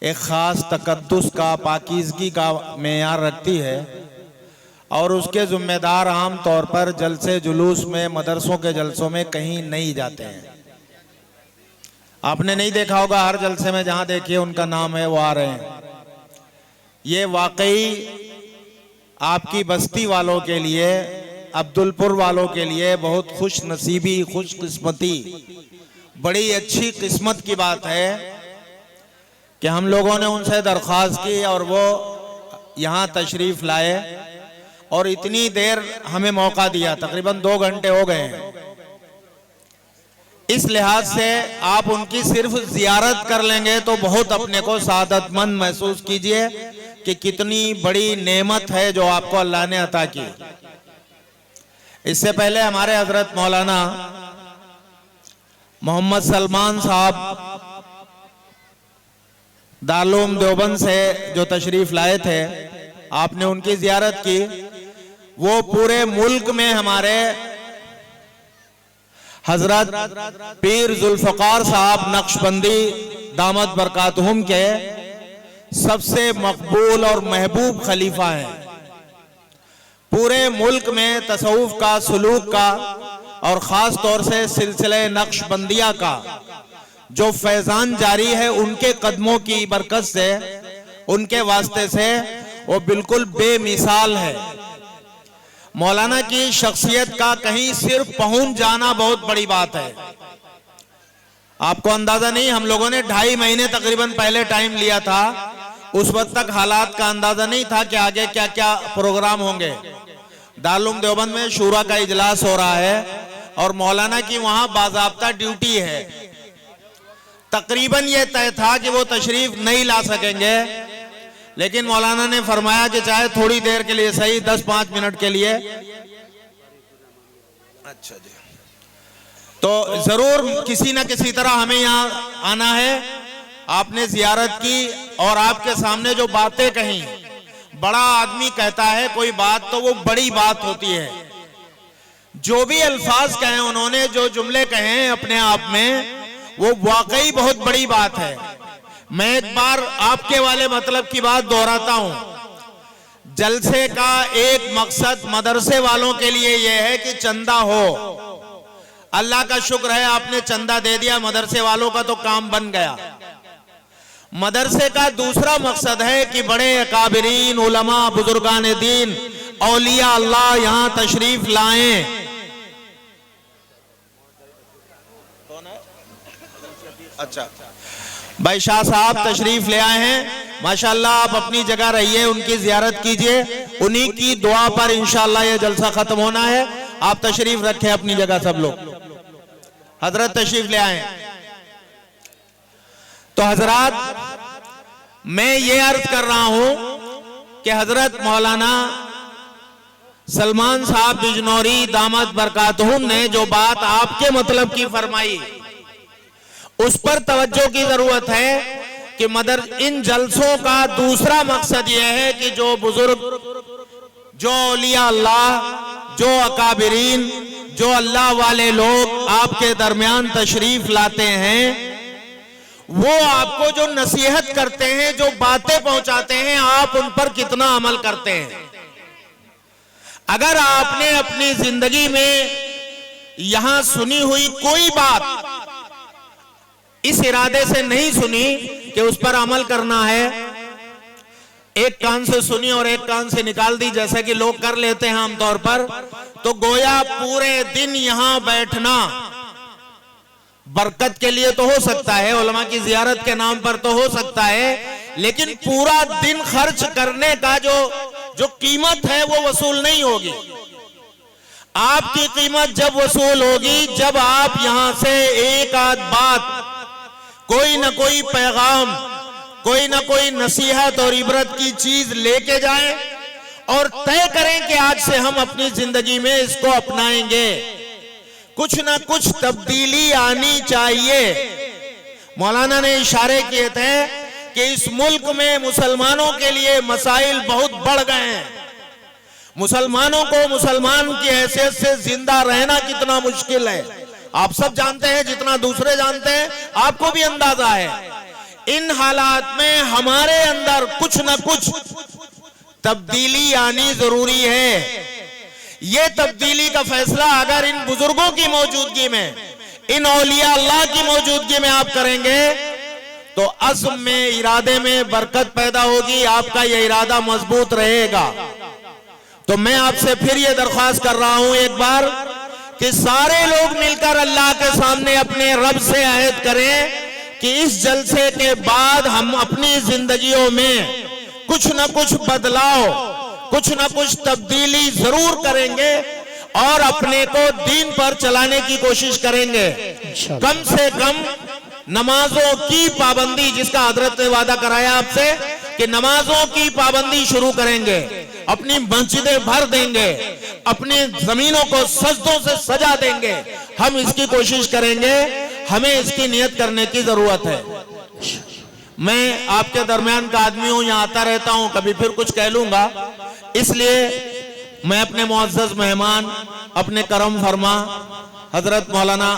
एक ख़ास तकद्दुस का, पाकीज़गी का मेयार रखती है और उसके ज़िम्मेदार आम तौर पर जलसे जुलूस में, मदरसों के जलसों में कहीं नहीं जाते हैं। आपने नहीं देखा होगा, हर जलसे में जहाँ देखिए उनका नाम है वो आ रहे हैं। ये वाकई आपकी बस्ती वालों के लिए, अब्दुलपुर वालों के लिए बहुत खुश नसीबी, खुशकिस्मती, बड़ी अच्छी किस्मत की बात है कि हम लोगों ने उनसे दरख्वास्त की और वो यहाँ तशरीफ़ लाए और इतनी देर हमें मौका दिया, तकरीबन 2 घंटे हो गए हैं। इस लिहाज से आप उनकी सिर्फ जियारत कर लेंगे तो बहुत अपने को सादतमंद महसूस कीजिए कि कितनी बड़ी नेमत है जो आपको अल्लाह ने अता की। इससे पहले हमारे हजरत मौलाना मोहम्मद सलमान साहब दारुल देवबंद से जो तशरीफ लाए थे, आपने उनकी जियारत की। वो पूरे मुल्क में हमारे हजरत पीर जुल्फ़कार साहब नक्शबंदी दामत बरकातहुम के सबसे मकबूल और महबूब खलीफा हैं। पूरे मुल्क में तसव्वुफ का, सुलूक का और ख़ास तौर से सिलसिले नक्शबंदिया का जो फैज़ान जारी है, उनके कदमों की बरकत से, उनके वास्ते से वो बिल्कुल बेमिसाल है। मौलाना की शख्सियत का कहीं सिर्फ पहुंच जाना बहुत बड़ी बात है। आपको अंदाजा नहीं, हम लोगों ने 2.5 महीने तकरीबन पहले टाइम लिया था। उस वक्त तक हालात का अंदाजा नहीं था कि आगे क्या क्या प्रोग्राम होंगे। दारुल देवबंद में शूरा का इजलास हो रहा है और मौलाना की वहां बाज़ाब्ता ड्यूटी है। तकरीबन ये तय था कि वो तशरीफ नहीं ला सकेंगे, लेकिन मौलाना ने फरमाया कि चाहे थोड़ी देर के लिए सही, 10-5 मिनट के लिए, अच्छा जी, तो जरूर किसी न किसी तरह हमें यहाँ आना है। आपने जियारत की और आपके सामने जो बातें कही, बड़ा आदमी कहता है कोई बात तो वो बड़ी बात होती है। जो भी अल्फाज कहे उन्होंने, जो जुमले कहे हैं अपने आप में, वो वाकई बहुत बड़ी बात है। मैं एक बार आपके वाले मतलब की बात दोहराता हूं। जलसे का एक मकसद मदरसे वालों के लिए यह है कि चंदा हो। अल्लाह का शुक्र है आपने चंदा दे दिया, मदरसे वालों का तो काम बन गया। मदरसे का दूसरा मकसद है कि बड़े अकाबिरीन, उलमा, बुजुर्गान दीन, औलिया अल्लाह यहां तशरीफ लाएं। अच्छा, भाई शाह साहब तशरीफ ले आए हैं, माशाल्लाह। आप अपनी जगह रहिए, उनकी जियारत कीजिए, उन्हीं की दुआ पर इंशाल्लाह ये जलसा खत्म होना है। आप तशरीफ रखें अपनी जगह, सब लोग हजरत तशरीफ ले आए। तो हजरात, मैं ये अर्ज कर रहा हूं कि हजरत मौलाना सलमान साहब बिजनौरी दामत बरकातहुम ने जो बात आपके मतलब की फरमाई, उस पर तवज्जो की जरूरत है कि इन जलसों का दूसरा मकसद यह है कि जो बुजुर्ग, जो औलिया अल्लाह, जो अकाबिरीन, जो अल्लाह वाले लोग आपके दरमियान तशरीफ लाते हैं, वो आपको जो नसीहत करते हैं, जो बातें पहुंचाते हैं, आप उन पर कितना अमल करते हैं। अगर आपने अपनी जिंदगी में यहां सुनी हुई कोई बात इस इरादे से नहीं सुनी कि उस पर अमल करना है, एक कान से सुनी और एक कान से निकाल दी, जैसा कि लोग कर लेते हैं आमतौर पर, तो गोया पूरे दिन यहां बैठना बरकत के लिए तो हो सकता है, उलमा की जियारत के नाम पर तो हो सकता है, लेकिन पूरा दिन खर्च करने का जो कीमत है वो वसूल नहीं होगी। आपकी कीमत जब वसूल होगी जब आप यहां से एक आध बात, कोई ना कोई पैगाम, कोई ना कोई नसीहत और इबरत की चीज लेके जाएं और तय करें कि आज से हम अपनी जिंदगी में इसको अपनाएंगे। कुछ ना कुछ तब्दीली आनी चाहिए। मौलाना ने इशारे किए थे कि इस मुल्क में मुसलमानों के लिए मसाइल बहुत बढ़ गए हैं। मुसलमानों को मुसलमान की हैसियत से जिंदा रहना कितना मुश्किल है, आप सब जानते हैं, जितना दूसरे जानते हैं आपको भी अंदाजा है। इन हालात में हमारे अंदर कुछ न कुछ तब्दीली आनी जरूरी है। ये तब्दीली का फैसला अगर इन बुजुर्गों की मौजूदगी में, इन औलिया अल्लाह की मौजूदगी में आप करेंगे तो अज़्म में, इरादे में बरकत पैदा होगी, आपका यह इरादा मजबूत रहेगा। तो मैं आपसे फिर ये दरख्वास्त कर रहा हूं एक बार कि सारे लोग मिलकर अल्लाह के सामने अपने रब से अहद करें कि इस जलसे के बाद हम अपनी जिंदगियों में कुछ न कुछ बदलाव, कुछ न कुछ तब्दीली जरूर करेंगे और अपने को दीन पर चलाने की कोशिश करेंगे। कम से कम नमाजों की पाबंदी, जिसका हजरत ने वादा कराया आपसे कि नमाजों की पाबंदी शुरू करेंगे, अपनी मस्जिदें भर देंगे, अपनी जमीनों को सजदों से सजा देंगे, हम इसकी कोशिश करेंगे। हमें इसकी नियत करने की जरूरत है। मैं आपके दरमियान का आदमी हूं, यहां आता रहता हूं, कभी फिर कुछ कह लूंगा, इसलिए मैं अपने मुअज़्ज़ज़ मेहमान, अपने करम फरमा हजरत मौलाना